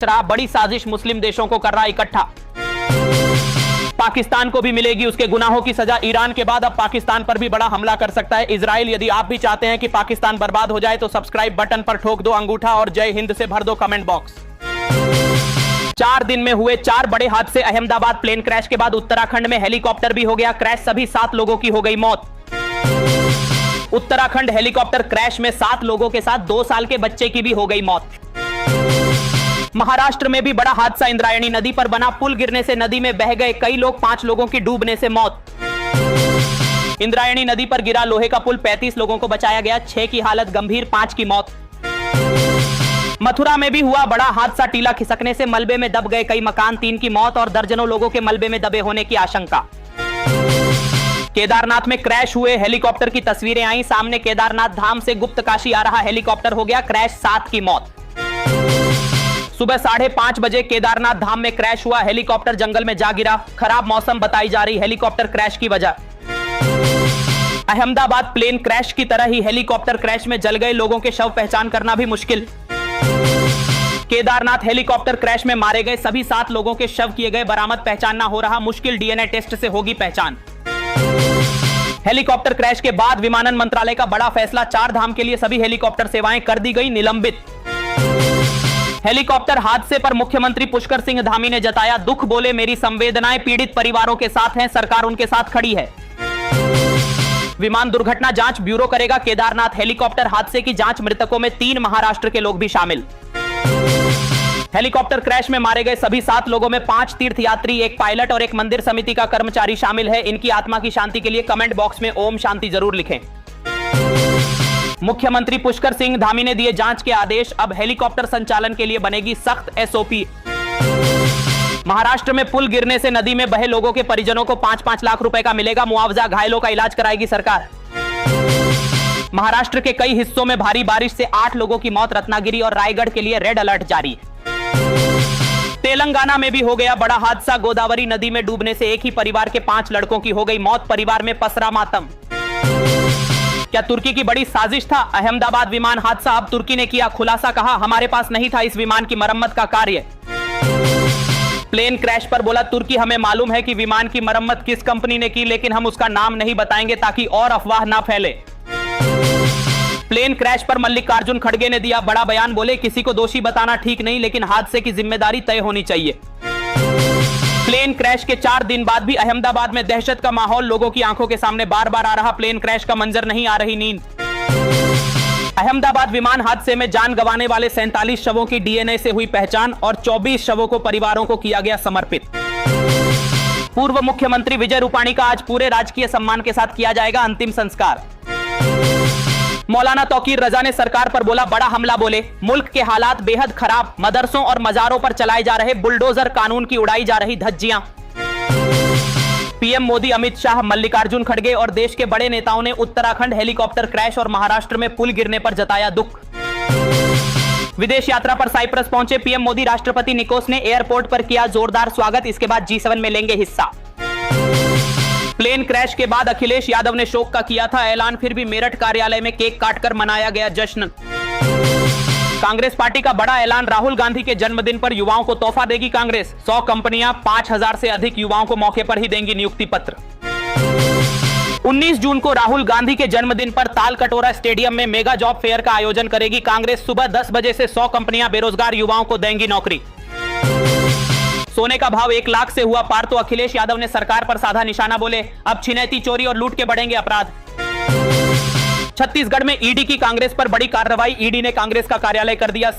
बड़ी साजिश मुस्लिम देशों को कर रहा इकट्ठा। पाकिस्तान को भी मिलेगी उसके गुनाहों की सजा। ईरान के बाद अब पाकिस्तान पर भी बड़ा हमला कर सकता है इजराइल। यदि आप भी चाहते हैं कि पाकिस्तान बर्बाद हो जाए तो सब्सक्राइब बटन पर ठोक दो अंगूठा और जय हिंद से भर दो कमेंट बॉक्स। 4 दिन में हुए 4 बड़े हादसे। अहमदाबाद प्लेन क्रैश के बाद उत्तराखंड में हेलीकॉप्टर भी हो गया क्रैश, सभी 7 लोगों की हो गई मौत। उत्तराखंड हेलीकॉप्टर क्रैश में 7 लोगों के साथ 2 साल के बच्चे की भी हो गई मौत। महाराष्ट्र में भी बड़ा हादसा। इंद्रायणी नदी पर बना पुल गिरने से नदी में बह गए कई लोग, 5 लोगों की डूबने से मौत। इंद्रायणी नदी पर गिरा लोहे का पुल, 35 लोगों को बचाया गया, 6 की हालत गंभीर, 5 की मौत। मथुरा में भी हुआ बड़ा हादसा। टीला खिसकने से मलबे में दब गए कई मकान, 3 की मौत और दर्जनों लोगों के मलबे में दबे होने की आशंका। केदारनाथ में क्रैश हुए हेलीकॉप्टर की तस्वीरें आई सामने। केदारनाथ धाम से गुप्त काशी आ रहा हेलीकॉप्टर हो गया क्रैश, 7 की मौत। सुबह 5:30 बजे केदारनाथ धाम में क्रैश हुआ हेलीकॉप्टर, जंगल में जा गिरा। खराब मौसम बताई जा रही हेलीकॉप्टर क्रैश की वजह। अहमदाबाद प्लेन क्रैश की तरह ही हेलीकॉप्टर क्रैश में जल गए लोगों के शव पहचान करना भी मुश्किल। केदारनाथ हेलीकॉप्टर क्रैश में मारे गए सभी 7 लोगों के शव किए गए बरामद, पहचानना हो रहा मुश्किल, डीएनए टेस्ट से होगी पहचान। हेलीकॉप्टर क्रैश के बाद विमानन मंत्रालय का बड़ा फैसला, 4 धाम के लिए सभी हेलीकॉप्टर सेवाएं कर दी गई निलंबित। हेलीकॉप्टर हादसे पर मुख्यमंत्री पुष्कर सिंह धामी ने जताया दुख, बोले मेरी संवेदनाएं पीड़ित परिवारों के साथ हैं, सरकार उनके साथ खड़ी है। विमान दुर्घटना जांच ब्यूरो करेगा केदारनाथ हेलीकॉप्टर हादसे की जांच, मृतकों में 3 महाराष्ट्र के लोग भी शामिल। हेलीकॉप्टर क्रैश में मारे गए सभी 7 लोगों में 5 तीर्थयात्री, 1 पायलट और 1 मंदिर समिति का कर्मचारी शामिल है। इनकी आत्मा की शांति के लिए कमेंट बॉक्स में ओम शांति जरूर लिखें। मुख्यमंत्री पुष्कर सिंह धामी ने दिए जांच के आदेश, अब हेलीकॉप्टर संचालन के लिए बनेगी सख्त एसओपी। महाराष्ट्र में पुल गिरने से नदी में बहे लोगों के परिजनों को 5-5 लाख रुपए का मिलेगा मुआवजा, घायलों का इलाज कराएगी सरकार। महाराष्ट्र के कई हिस्सों में भारी बारिश से 8 लोगों की मौत, रत्नागिरी और रायगढ़ के लिए रेड अलर्ट जारी। तेलंगाना में भी हो गया बड़ा हादसा। गोदावरी नदी में डूबने से एक ही परिवार के 5 लड़कों की हो गई मौत, परिवार में पसरा मातम। क्या तुर्की की बड़ी साजिश था अहमदाबाद विमान हादसा? अब तुर्की ने किया खुलासा, कहा हमारे पास नहीं था इस विमान की मरम्मत का कार्य। प्लेन क्रैश पर बोला तुर्की हमें मालूम है कि विमान की मरम्मत किस कंपनी ने की, लेकिन हम उसका नाम नहीं बताएंगे ताकि और अफवाह ना फैले। प्लेन क्रैश पर मल्लिकार्जुन खड़गे ने दिया बड़ा बयान, बोले किसी को दोषी बताना ठीक नहीं, लेकिन हादसे की जिम्मेदारी तय होनी चाहिए। प्लेन क्रैश के 4 दिन बाद भी अहमदाबाद में दहशत का माहौल, लोगों की आंखों के सामने बार बार आ रहा प्लेन क्रैश का मंजर, नहीं आ रही नींद। अहमदाबाद विमान हादसे में जान गंवाने वाले 47 शवों की डीएनए से हुई पहचान और 24 शवों को परिवारों को किया गया समर्पित। पूर्व मुख्यमंत्री विजय रूपाणी का आज पूरे राजकीय सम्मान के साथ किया जाएगा अंतिम संस्कार। मौलाना तौकीर रजा ने सरकार पर बोला बड़ा हमला, बोले मुल्क के हालात बेहद खराब, मदरसों और मजारों पर चलाए जा रहे बुलडोजर, कानून की उड़ाई जा रही धज्जियां। पीएम मोदी, अमित शाह, मल्लिकार्जुन खड़गे और देश के बड़े नेताओं ने उत्तराखंड हेलीकॉप्टर क्रैश और महाराष्ट्र में पुल गिरने पर जताया दुख। विदेश यात्रा पर साइप्रस पहुंचे पीएम मोदी, राष्ट्रपति निकोस ने एयरपोर्ट पर किया जोरदार स्वागत, इसके बाद G7 में लेंगे हिस्सा। प्लेन क्रैश के बाद अखिलेश यादव ने शोक का किया था ऐलान, फिर भी मेरठ कार्यालय में केक काटकर मनाया गया जश्न। कांग्रेस पार्टी का बड़ा ऐलान, राहुल गांधी के जन्मदिन पर युवाओं को तोहफा देगी कांग्रेस। 100 कंपनियां 5000 से अधिक युवाओं को मौके पर ही देंगी नियुक्ति पत्र। 19 जून को राहुल गांधी के जन्मदिन पर तालकटोरा स्टेडियम में मेगा जॉब फेयर का आयोजन करेगी कांग्रेस। सुबह 10 बजे से 100 कंपनियां बेरोजगार युवाओं को देंगी नौकरी। सोने का भाव 1 लाख से हुआ पार तो अखिलेश यादव ने सरकार पर साधा निशाना, बोले अब छिनैती, चोरी और लूट के बढ़ेंगे अपराध। छत्तीसगढ़ में ईडी की कांग्रेस पर बड़ी कार्रवाई, ईडी ने कांग्रेस का कार्यालय कर दिया